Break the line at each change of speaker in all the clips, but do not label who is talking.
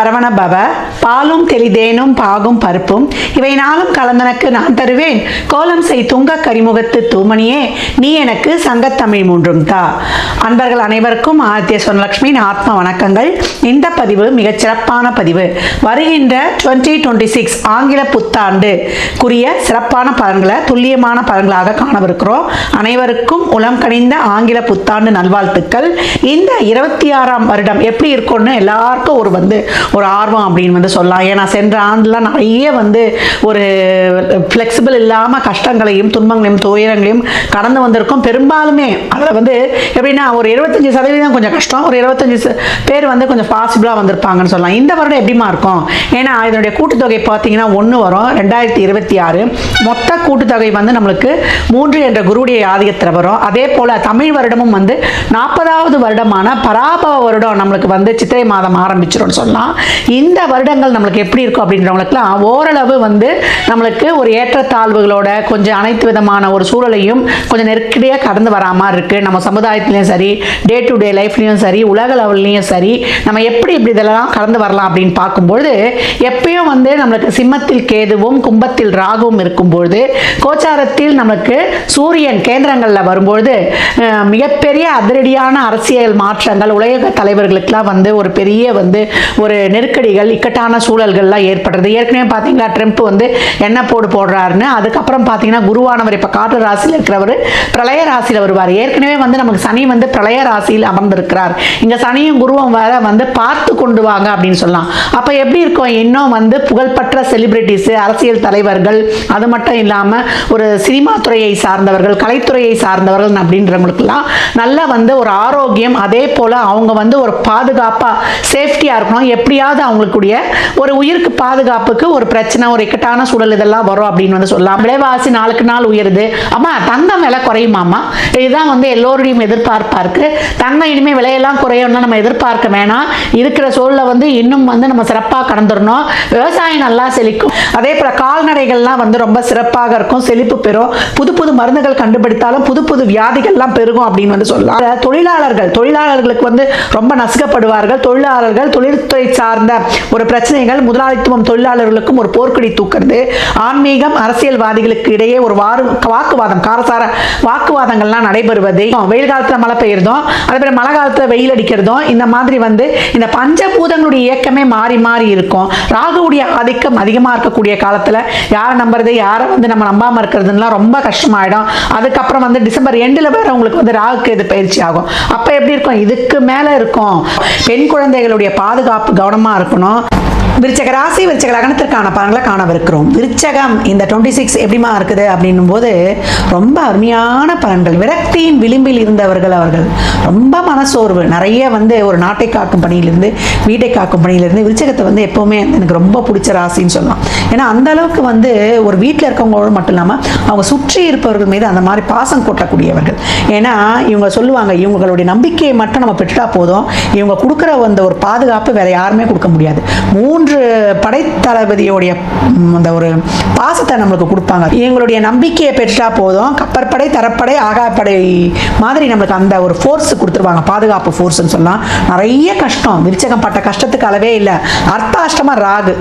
சரவண பவ. பாலும் தெளிதேனும் பாகும் பருப்பும் இவை நாளும் கலந்தனக்கு நான் தருவேன். கோலம் செய் துங்க கரிமுகத்து தூமணியே நீ எனக்கு சங்கத்தமிழ் மூன்றும் தா. அன்பர்கள் அனைவருக்கும் ஆதித்ய சொர்ணலட்சுமியின் ஆத்ம வணக்கங்கள். இந்த பதிவு மிகச் சிறப்பான பதிவு. வருகின்ற 2026 ஆங்கில புத்தாண்டுக்குரிய சிறப்பான பலன்களை துல்லியமான பலன்களாக காணவிருக்கிறோம். அனைவருக்கும் உளம் கனிந்த ஆங்கில புத்தாண்டு நல்வாழ்த்துக்கள். இந்த 26ஆம் வருடம் எப்படி இருக்கும்னு எல்லாருக்கும் ஒரு ஆர்வம் அப்படின்னு சொல்லலாம். ஏன்னா சென்ற ஆண்டுலாம் நிறைய ஒரு ஃப்ளெக்சிபிள் இல்லாமல் கஷ்டங்களையும் துன்பங்களையும் துயரங்களையும் கடந்து வந்திருக்கும். பெரும்பாலுமே அதில் எப்படின்னா ஒரு 75% கொஞ்சம் கஷ்டம், ஒரு 25 பேர் கொஞ்சம் பாசிபிளாக வந்திருப்பாங்கன்னு சொல்லலாம். இந்த வருடம் எப்படிமா இருக்கும்? ஏன்னா இதனுடைய கூட்டுத்தொகை பார்த்தீங்கன்னா 1 வரும். 2026 மொத்த கூட்டுத்தொகை நம்மளுக்கு 3 என்ற குருவுடைய ஆதிக்கத்தில் வரும். அதே போல் தமிழ் வருடமும் 40வது வருடமான பராபவ வருடம் நம்மளுக்கு சித்திரை மாதம் ஆரம்பிச்சிடும் சொல்லலாம். இந்த வருடங்கள் நம்மளுக்கு எப்படி இருக்கும் அப்படின்றவங்களுக்குலாம் ஓரளவு நம்மளுக்கு ஒரு ஏற்றத்தாழ்வுகளோட கொஞ்சம் அனைத்து விதமான ஒரு சூழலையும் கொஞ்சம் நெருக்கடியாக கடந்து வரா மாதிரி இருக்கு. நம்ம சமுதாயத்திலையும் சரி, டே டு டே லைஃப்லையும் சரி, உலக லெவல்லையும் சரி, நம்ம எப்படி இப்படி இதெல்லாம் கடந்து வரலாம் அப்படின்னு பார்க்கும்பொழுது எப்பயும் நம்மளுக்கு சிம்மத்தில் கேதுவும் கும்பத்தில் ராகுவும் இருக்கும்பொழுது கோச்சாரத்தில் நமக்கு சூரியன் கேந்திரங்களில் வரும்பொழுது மிகப்பெரிய அதிரடியான அரசியல் மாற்றங்கள் உலக தலைவர்களுக்கெல்லாம் ஒரு பெரிய ஒரு நெருக்கடிகள் இக்கட்டான சூழல்கள்லாம் ஏற்படுறது. ஏற்கனவே பார்த்தீங்களா ட்ரம்ப் என்ன போடுறாருன்னு. அதுக்கப்புறம் பார்த்தீங்கன்னா குருவானவர் இப்போ காற்று ராசியில் இருக்கிறவர் பிரளய ராசியில் வருவார். ஏற்கனவே நமக்கு சனி பிரளய ராசியில் அமர்ந்திருக்கிறார். இங்கே சனியும் குருவும் வேற பார்த்து கொண்டு வாங்க அப்படின்னு சொல்லலாம். அப்போ எப்படி இருக்கும்? இன்னும் புகழ்பெற்ற செலிபிரிட்டிஸ், அரசியல் தலைவர்கள், அது மட்டும் இல்லாமல் ஒரு சினிமா துறையை சார்ந்தவர்கள், கலைத்துறையை சார்ந்தவர்கள் அப்படின்றவங்களுக்குலாம் நல்ல ஒரு ஆரோக்கியம், அதே போல் அவங்க ஒரு பாதுகாப்பாக சேஃப்டியாக இருக்கணும். எப்படியாவது அவங்களுக்குடைய ஒரு உயிருக்கு பாதுகாப்புக்கு ஒரு பிரச்சனை, ஒரு இக்கட்டான சூழல் இதெல்லாம் வரும் அப்படின்னு சொல்லலாம். விலைவாசி நாளுக்கு நாள் உயருது. அம்மா தங்கம் விலை குறையுமாம்மா? இதுதான் எல்லோருடையும் எதிர்பார்ப்பா இருக்கு. தங்கம் இனிமேல் விலையெல்லாம் குறையும்னா நம்ம எதிர்பார்க்க வேணாம். இருக்கிற சூழலை இன்னும் நம்ம சிறப்பாக கடந்துடணும். விவசாயம் நல்லா செழிக்கும். அதே போல கால்நடைகள்லாம் ரொம்ப சிறப்பாக இருக்கும், செழிப்பு பெறும். புது புது மருந்துகள் கண்டுபிடித்தாலும் புது புது வியாதிகள்லாம் பெருகும் அப்படின்னு சொல்லலாம். தொழிலாளர்களுக்கு ரொம்ப நசுக்கப்படுவார்கள். தொழிலாளர்கள், தொழில்துறை சார்ந்த ஒரு பிரச்சனைகள், முதலாளித்துவம் தொழிலாளர்களுக்கும் ஒரு போர்க்கொடி தூக்குறது, ஆன்மீகம் அரசியல்வாதிகளுக்கு இடையே ஒரு வாக்குவாதம், காரசார வாக்குவாதங்கள்லாம் நடைபெறுவது, வெயில் காலத்துல மழை பெய்யறதும் அதே போல மழை காலத்துல வெயில் அடிக்கிறதும், இந்த மாதிரி இந்த பஞ்சபூதங்களுடைய இயக்கமே மாறி மாறி இருக்கும். ராகுவுடைய ஆதிக்கம் அதிகமாக இருக்கக்கூடிய காலத்துல யாரை நம்புறது, யாரை நம்ம நம்பாம இருக்கிறதுலாம் ரொம்ப கஷ்டமாயிடும். அதுக்கப்புறம் டிசம்பர் எண்டில் வேற உங்களுக்கு ராகுக்கு இது பயிற்சி ஆகும். அப்ப எப்படி இருக்கும்? இதுக்கு மேல இருக்கும். பெண் குழந்தைகளுடைய பாதுகாப்பு கவனமா இருக்கணும். விருச்சக ராசி, விருச்சக லக்னத்திற்கான பலன்களை காணவிருக்கிறோம். விருச்சகம் இந்த 26 எப்படிமா இருக்குது அப்படின்னும் போது ரொம்ப அருமையான பலன்கள். விரக்தியின் விளிம்பில் இருந்தவர்கள், அவர்கள் ரொம்ப மனசோர்வு, நிறைய ஒரு நாட்டை காக்கும் பணியிலிருந்து, வீட்டை காக்கும் பணியிலிருந்து விருச்சகத்தை எப்பவுமே எனக்கு ரொம்ப பிடிச்ச ராசின்னு சொல்லலாம். ஏன்னா அந்த அளவுக்கு ஒரு வீட்டில் இருக்கவங்களோடு மட்டும் இல்லாமல் அவங்க சுற்றி இருப்பவர்கள் மீது அந்த மாதிரி பாசம் கொட்டக்கூடியவர்கள். ஏன்னா இவங்க சொல்லுவாங்க, இவங்களுடைய நம்பிக்கையை மட்டும் நம்ம பெற்றுட்டா போதும், இவங்க கொடுக்குற ஒரு பாதுகாப்பு வேற யாருமே கொடுக்க முடியாது. 3 படைத்தளபதியோடைய அந்த ஒரு பாசத்தை நம்மளுக்கு கொடுப்பாங்க. எங்களுடைய நம்பிக்கையை பெற்றா போதும், கப்பற்படை, தரப்படை, ஆகாப்படை மாதிரி நம்மளுக்கு அந்த ஒரு ஃபோர்ஸ் கொடுத்துருவாங்க, பாதுகாப்பு ஃபோர்ஸ்ன்னு சொல்லலாம். நிறைய கஷ்டம், விருச்சகம் பட்ட கஷ்டத்துக்கு அளவே இல்லை. அர்த்தாஷ்டமா ராகு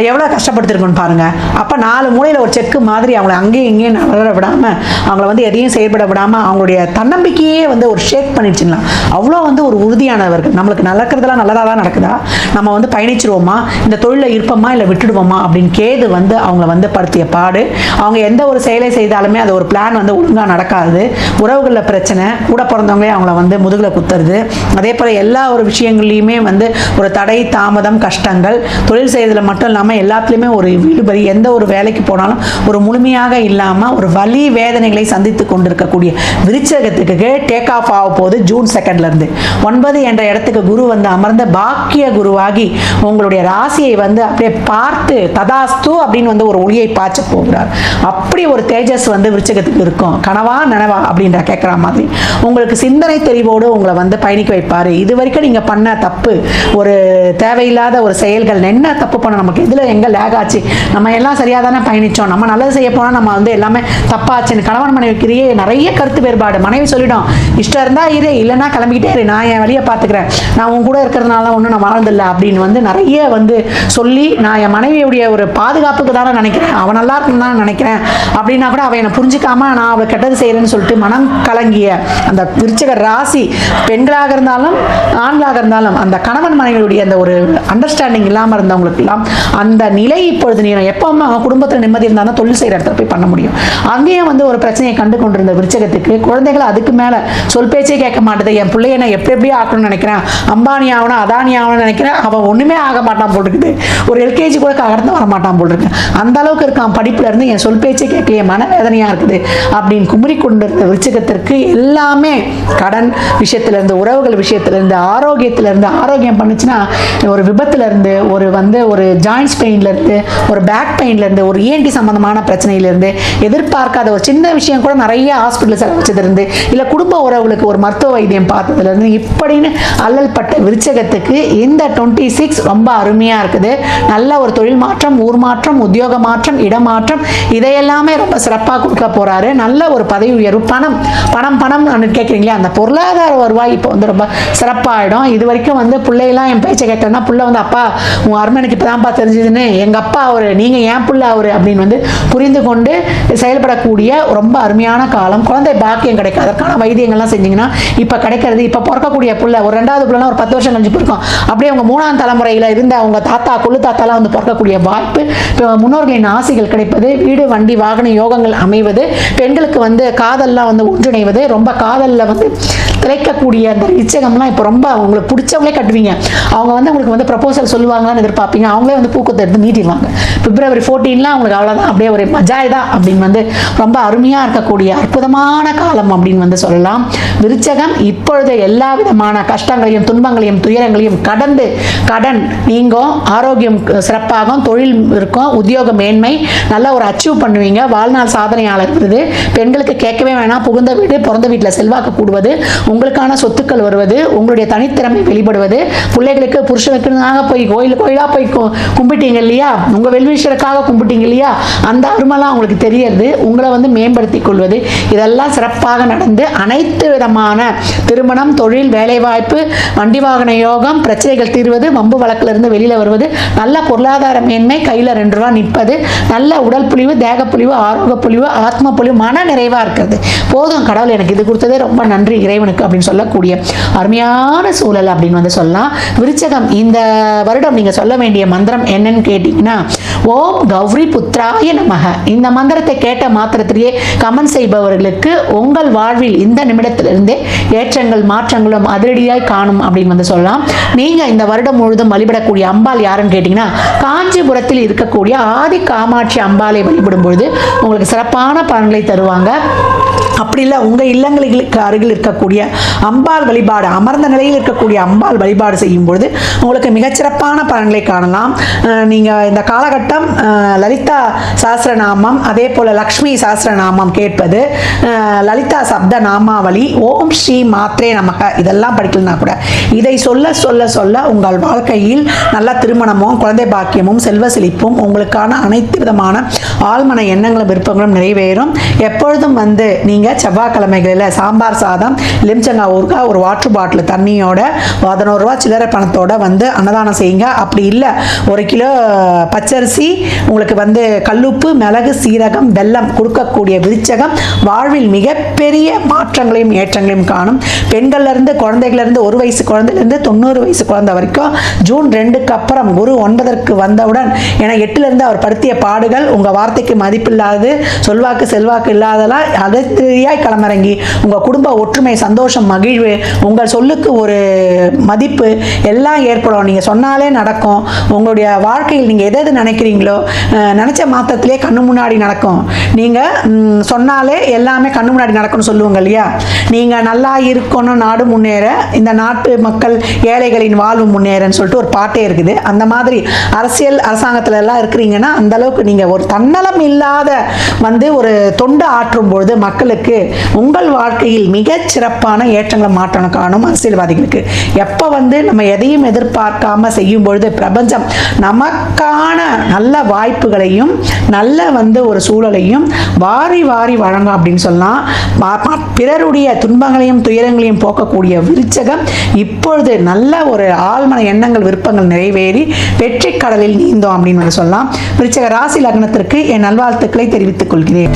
எவ்வளோ கஷ்டப்படுத்திருக்குன்னு பாருங்க. அப்போ 4 மூலையில் ஒரு செக்கு மாதிரி அவங்கள அங்கேயும் இங்கேயும் நகர விடாமல், அவங்கள எதையும் செயல்பட விடாமல் அவங்களுடைய தன்னம்பிக்கையே ஒரு ஷேக் பண்ணிடுச்சுங்களா. அவ்வளோ ஒரு உறுதியானவர்கள். நம்மளுக்கு நடக்கிறதெல்லாம் நல்லதாக தான் நடக்குதா, நம்ம பயணிச்சிருவோமா, இந்த தொழிலில் இருப்போமா இல்லை விட்டுடுவோமா அப்படின்னு கேது அவங்கள படுத்திய பாடு. அவங்க எந்த ஒரு செயலை செய்தாலுமே அது ஒரு பிளான் ஒழுங்காக நடக்காது. உறவுகளில் பிரச்சனை, கூட பிறந்தவங்களே அவங்கள முதுகில் குத்துறது. அதே போல் எல்லா ஒரு விஷயங்கள்லையுமே ஒரு தடை, தாமதம், கஷ்டங்கள். தொழில் செய்வதில் மட்டும் இல்லாமல் எல்லாத்துலேயுமே ஒரு இழுபறி. எந்த ஒரு வேலைக்கு போனாலும் ஒரு முழுமையாக இல்லாமல் ஒரு வலி வேதனைகளை சந்தித்து கொண்டிருக்கக்கூடிய விருச்சகத்துக்கு டேக் ஆஃப் ஆக போகுது. ஜூன் 2 9 என்ற இடத்துக்கு குரு அமர்ந்த பாக்கிய குருவாகி உங்களுடைய ராசி ராசியை வந்து அப்படியே பார்த்து ததாஸ்து அப்படின்னு வந்து ஒரு ஒளியை பாய்ச்ச போகிறார். அப்படி ஒரு தேஜஸ் வந்து விருச்சிகத்துக்கு இருக்கும். கனவா நனவா அப்படின்ற கேட்குற மாதிரி உங்களுக்கு சிந்தனை தெரிவோடு உங்களை வந்து பயணிக்க வைப்பார். இது வரைக்கும் நீங்கள் பண்ண தப்பு, ஒரு தேவையில்லாத ஒரு செயல்கள், என்ன தப்பு பண்ண, நமக்கு இதில் எங்கே லேக் ஆச்சு, நம்ம எல்லாம் சரியாக தானே பயணித்தோம், நம்ம நல்லது செய்ய போனால் நம்ம வந்து எல்லாமே தப்பாச்சுன்னு கணவன் மனைவிக்கிறியே நிறைய கருத்து வேறுபாடு. மனைவி சொல்லிடும், இஷ்டம் இருந்தால் இரு, இல்லைன்னா கிளம்பிக்கிட்டே இரு, நான் என் வழியை பார்த்துக்கிறேன், நான் உன் கூட இருக்கிறதுனால ஒன்றும் நான் வாழ்ந்தில்லை அப்படின்னு வந்து நிறைய வந்து சொல்லி, நான் என் மனைவியுடைய ஒரு பாதுகாப்புக்கு தானே நினைக்கிறேன், அவன் நல்லா இருக்குன்னு தான் நினைக்கிறேன் அப்படின்னா கூட அவன் என்னை புரிஞ்சுக்காம நான் அவளை கெட்டது செய்கிறேன்னு சொல்லிட்டு மனம் கலங்கிய அந்த விருச்சிக ராசி பெண்களாக இருந்தாலும் ஆண்களாக இருந்தாலும் அந்த கணவன் மனைவியுடைய அந்த ஒரு அண்டர்ஸ்டாண்டிங் இல்லாமல் இருந்தவங்களுக்கெல்லாம் அந்த நிலை இப்பொழுது நீ எப்பவுமே அவன் குடும்பத்தில் நிம்மதி இருந்தால் தான் தொழில் செய்கிற இடத்துல போய் பண்ண முடியும். அங்கேயும் வந்து ஒரு பிரச்சனையை கண்டு கொண்டிருந்த விருச்சகத்துக்கு குழந்தைகள் அதுக்கு மேலே சொல் பேச்சே கேட்க மாட்டேது, என் பிள்ளைய நான் எப்படி ஆகணும்னு நினைக்கிறேன், அம்பானி ஆகணும் அதானி ஆகணும்னு நினைக்கிறேன், அவன் ஒன்றுமே ஆக மாட்டான் போல் இருக்குது, ஒரு எல்கேஜி கூட கடந்து வர மாட்டான் போல் இருக்கு, அந்த அளவுக்கு இருக்கான் படிப்புல இருந்து, என் சொல் பேச்சே கேட்கலையே, மனவேதனையாக இருக்குது அப்படின்னு குமரி கொண்டிருந்த விருச்சிகத்திற்கு எல்லாமே கடன் விஷயத்திலிருந்து, உறவுகள் விஷயத்திலிருந்து, ஆரோக்கியத்திலிருந்து, ஆரோக்கியம் பண்ணுச்சுன்னா ஒரு விபத்துலேருந்து, ஒரு வந்து ஒரு ஜாயின்ஸ் பெயின்லேருந்து, ஒரு பேக் பெயின்லேருந்து, ஒரு ENT சம்பந்தமான பிரச்சனையிலேருந்து, எதிர்பார்க்காத ஒரு சின்ன விஷயம் கூட நிறைய ஹாஸ்பிட்டல் செலவச்சதுலேருந்து, இல்லை குடும்ப உறவுகளுக்கு ஒரு மருத்துவ வைத்தியம் பார்த்ததுலேருந்து இப்படின்னு அல்லல் பட்ட விருச்சகத்துக்கு இந்த 26 ரொம்ப அருமையாக இருக்குது. நல்ல ஒரு தொழில் மாற்றம், ஊர் மாற்றம், உத்தியோக மாற்றம், இடமாற்றம், இதையெல்லாமே ரொம்ப சிறப்பாக கொடுக்க போகிறாரு. நல்ல ஒரு பதவி உயர்வு, பணம் பணம் பணம் கேட்குறீங்களே, அந்த பொருளாதார வருவாய் இப்போ வந்து ரொம்ப சிறப்பாகிடும். இது வரைக்கும் வந்து பிள்ளையெல்லாம் என் பேச்சை கேட்டேன்னா பிள்ளை வந்து அப்பா உன் அருமை எனக்கு இப்போ தான்ப்பா தெரிஞ்சுதுன்னு, எங்கள் அப்பா அவர், நீங்கள் ஏன் பிள்ளை அவர் அப்படின்னு வந்து புரிந்து கொண்டு செயல்படக்கூடிய ரொம்ப அருமையான காலம். குழந்தை பாக்கியம் கிடைக்கும், அதற்கான வைத்தியங்கள்லாம் செஞ்சிங்கன்னா இப்போ கிடைக்கிறது. இப்போ பிறக்கக்கூடிய பிள்ளை ஒரு 2வது பிள்ளைனா ஒரு 10 வருஷம் கழிச்சு பிறக்கும், அப்படியே அவங்க 3ஆம் தலைமுறையில் இருந்த அவங்க தாத்தா கொள்ளு தாத்தாலாம் வந்து பிறக்கக்கூடிய வாய்ப்பு, இப்போ முன்னோர்களின் ஆசைகள் கிடைப்பது, வீடு வண்டி வாகன யோகங்கள் அமைவது, பெண்களுக்கு வந்து காதல்லாம் வந்து ஒன்றிணைவது, ரொம்ப காதலில் வந்து திளைக்கக்கூடிய அந்த இச்சகம்லாம் இப்போ ரொம்ப உங்களுக்கு பிடிச்சவங்களே கட்டுவீங்க. அவங்க வந்து உங்களுக்கு வந்து ப்ரப்போசல் சொல்லுவாங்களான்னு எதிர்பார்ப்பீங்க, அவங்களே வந்து பூக்கத்தை எடுத்து நீட்டிடுவாங்க. February 14 அவங்களுக்கு அவ்வளோதான், அப்படியே ஒரு மஜாய் தான் அப்படின்னு வந்து ரொம்ப அருமையாக இருக்கக்கூடிய அற்புதமான காலம் அப்படின்னு வந்து சொல்லலாம். விருச்சகம் இப்பொழுது எல்லா விதமான கஷ்டங்களையும் துன்பங்களையும் துயரங்களையும் கடந்து கடன் நீங்கும், ஆரோக்கியம் சிறப்பாகும், தொழில் இருக்கும், உத்தியோக மேன்மை நல்ல ஒரு அச்சீவ் பண்ணுவீங்க, வாழ்நாள் சாதனையாளர் விருது, பெண்களுக்கு கேட்கவே வேணாம், புகுந்த வீடு பிறந்த வீட்டில் செல்வாக்கு கூடுவது, உங்களுக்கான சொத்துக்கள் வருவது, உங்களுடைய தனித்திறமை வெளிப்படுவது, பிள்ளைகளுக்கு புருஷனுக்குனாக போய் கோயிலாக போய் கும்பிட்டீங்க இல்லையா, உங்கள் வெல்விஷருக்காக கும்பிட்டீங்க இல்லையா, அந்த அருமெல்லாம் உங்களுக்கு தெரியறது, உங்களை வந்து மேம்படுத்திக் கொள்வது, இதெல்லாம் சிறப்பாக நடந்து அனைத்து விதமான திருமணம், தொழில், வேலைவாய்ப்பு, வண்டி வாகன யோகம், பிரச்சனைகள் தீர்வது, வம்பு வழக்கிலிருந்து வெளியில் வருவது, நல்ல பொருளாதார மேன்மை, கையில் 2 ரூபா நிற்பது, நல்ல உடல் புலிவு, தேக புலிவு, ஆரோக்கிய புலிவு, ஆத்ம புலிவு, மன நிறைவாக இருக்கிறது. போதும் கடவுள் எனக்கு இது கொடுத்ததே ரொம்ப நன்றி இறைவனுக்கு அப்படின்னு சொல்லக்கூடிய அருமையான சூழல் அப்படின்னு வந்து சொல்லலாம். விருச்சகம் இந்த வருடம் நீங்கள் சொல்ல வேண்டிய மந்திரம் என்னன்னு கேட்டிங்கன்னா, ஓம் கௌரி புத்ராய நமக. இந்த மந்திரத்தை கேட்ட மாத்திரத்திலேயே கமெண்ட் செய்பவர்களுக்கு உங்கள் வாழ்வில் இந்த நிமிடத்திலிருந்தே ஏற்றங்கள் மாற்றங்களும் அதிரடியாய் காணும் அப்படின்னு வந்து சொல்லலாம். நீங்கள் இந்த வருடம் முழுதும் வழிபடக்கூடிய அம்பாள் யாருன்னு கேட்டிங்கன்னா, காஞ்சிபுரத்தில் இருக்கக்கூடிய ஆதி காமாட்சி அம்பாளை வழிபடும் பொழுது உங்களுக்கு சிறப்பான பலன்களை தருவாங்க. அப்படி இல்லை உங்கள் இல்லங்களுக்கு அருகில் இருக்கக்கூடிய அம்பாள் வழிபாடு, அமர்ந்த நிலையில் இருக்கக்கூடிய அம்பாள் வழிபாடு செய்யும் பொழுது உங்களுக்கு மிகச்சிறப்பான பலன்களை காணலாம். நீங்கள் இந்த காலகட்டம் லலிதா சாஸ்திரநாமம், அதே போல் லக்ஷ்மி சாஸ்திரநாமம் கேட்பது, லலிதா சப்த நாமாவளி, ஓம் ஸ்ரீ மாத்ரே நமக, இதெல்லாம் படிக்கலனா கூட இதை சொல்ல சொல்ல சொல்ல உங்கள் வாழ்க்கையில் நல்ல திருமணமும் குழந்தை பாக்கியமும் செல்வ செழிப்பும் உங்களுக்கான அனைத்து விதமான ஆழ்மன எண்ணங்களும் விருப்பங்களும் நிறைவேறும். எப்பொழுதும் வந்து நீங்கள் செவ்வாய்க்கிழமைகளில் சாம்பார் சாதம், எலுமிச்சங்காய் ஊறுகாய், ஒரு வாட்டர் பாட்டில் தண்ணியோட 11 ரூபா சில்லறை பணத்தோட வந்து அன்னதானம் செய்யுங்க. அப்படி இல்லை 1 கிலோ பச்சரிசி, உங்களுக்கு வந்து கல்லுப்பு, மிளகு, சீரகம், வெல்லம் கொடுக்கக்கூடிய விருச்சகம் வாழ்வில் மிகப்பெரிய மாற்றங்களையும் ஏற்றங்களையும் காணும். பெண்கள்லேருந்து குழந்தைகளிலிருந்து 1 வயசு குழந்தைலேருந்து 90 வயசு குழந்தை வரைக்கும் ஜூன் 2க்கு அப்புறம் குரு 9ற்கு வந்தவுடன், ஏன்னா 8லேருந்து அவர் படுத்திய பாடுகள் உங்கள் வார்த்தைக்கு மதிப்பில்லாதது, சொல்வாக்கு செல்வாக்கு இல்லாதெல்லாம் அகத்திரியாய் களமிறங்கி உங்கள் குடும்ப ஒற்றுமை, சந்தோஷம், மகிழ்வு, உங்கள் சொல்லுக்கு ஒரு மதிப்பு எல்லாம் ஏற்படும். நீங்கள் சொன்னாலே நடக்கும். உங்களுடைய வாழ்க்கையில் நீங்கள் எது நினைக்கிறீங்களோ நினச்ச மாத்திரத்திலே கண்ணு முன்னாடி நடக்கும். நீங்கள் சொன்னாலே எல்லாமே கண்ணு முன்னாடி நடக்கும்னு சொல்லுவாங்க இல்லையா? நீங்கள் நல்லா இருக்கணும், நாடு முன்னேற, இந்த நாட்டு மக்கள் ஏழைகளின் வாழ்வு முன்னேறன்னு சொல்லிட்டு ஒரு பாட்டே இருக்குது. அந்த மாதிரி அரசியல் அரசாங்கத்தில் எல்லாம் இருக்கிறீங்கன்னா அந்த அளவுக்கு நீங்கள் ஒரு தன்னலம் இல்லாத ஒரு தொண்டு ஆற்றும் பொழுது மக்களுக்கு உங்கள் வாழ்க்கையில் மிகச் சிறப்பான ஏற்றங்களை மாற்றம் காணும். அரசியல்வாதிகளுக்கு எப்போ நம்ம எதையும் எதிர்பார்க்காம செய்யும் பொழுது பிரபஞ்சம் நமக்கான நல்ல வாய்ப்புகளையும் நல்ல ஒரு சூழலையும் வாரி வாரி வழங்கும் அப்படின்னு சொல்லலாம். பிறருடைய துன்பங்களையும் துயரங்களையும் போக்கக்கூடிய விருச்சகம் இப்பொழுது நல்ல ஒரு ஆழ்மன எண்ணங்கள், விருப்பங்கள் நிறைவேறி வெற்றி கடலில் நீந்தோம் அப்படின்னு சொல்லலாம். விருச்சக ராசி லக்னத்திற்கு என் நல்வாழ்த்துக்களை தெரிவித்துக் கொள்கிறேன்.